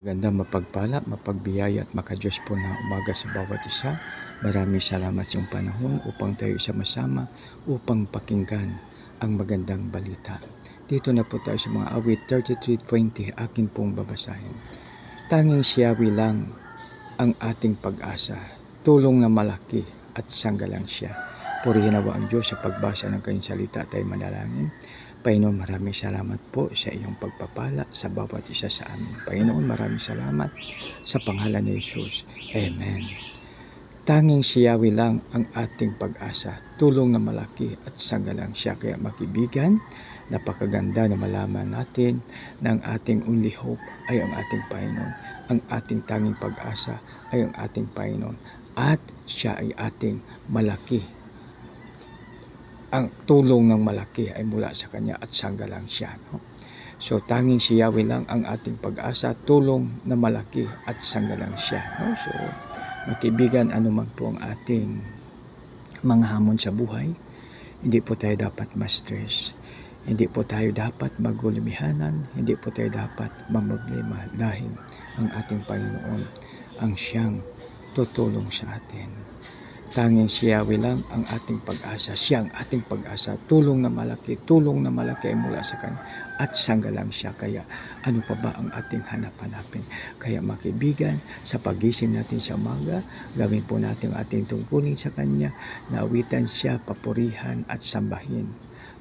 Magandang mapagpala, mapagbiyaya at makadiyos po na umaga sa bawat isa. Maraming salamat sa iyong panahon upang tayo sama-sama upang pakinggan ang magandang balita. Dito na po tayo sa mga awit 33:20, akin pong babasahin. Tanging siyawi lang ang ating pag-asa, tulong na malaki at sanggalang siya. Purihin nawa ang Diyos sa pagbasa ng kanyang salita. Tayo manalangin. Panginoon, maraming salamat po sa iyong pagpapala sa bawat isa sa amin. Panginoon, maraming salamat sa pangalan ni Jesus. Amen. Tanging siyawi lang ang ating pag-asa, tulong na malaki at sanggalang siya. Kaya makibigan, napakaganda na malaman natin na ang ating only hope ay ang ating Panginoon. Ang ating tanging pag-asa ay ang ating Panginoon. At siya ay ating malaki. Ang tulong ng malaki ay mula sa Kanya at sanggalang siya. No? So, tanging siyawi lang ang ating pag-asa, tulong na malaki at sanggalang siya. No? So, makibigan, anuman po ang ating mga hamon sa buhay, hindi po tayo dapat ma-stress. Hindi po tayo dapat magulimihanan. Hindi po tayo dapat mamroblema dahil ang ating Panginoon ang siyang tutulong sa atin. Tanging siyawi lang ang ating pag-asa. Siya ang ating pag-asa. Tulong na malaki ay mula sa Kanya. At sanggalang siya. Kaya ano pa ba ang ating hanap-hanapin? Kaya makibigan, sa pagising natin sa umaga, gawin po natin ang ating tungkulin sa Kanya. Naawitan siya, papurihan at sambahin.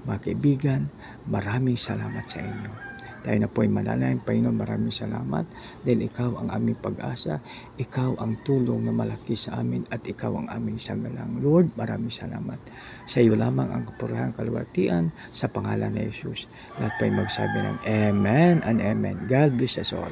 Makibigan, maraming salamat sa inyo. Tayo na po ay manalangin. Panginoon, maraming salamat dahil ikaw ang aming pag-asa, ikaw ang tulong na malaki sa amin at ikaw ang aming sanggalang. Lord, maraming salamat. Sa iyo lamang ang kapurihan, kalwatian sa pangalan ni Jesus. Lahat po ay magsabi ng Amen and Amen. God bless us all.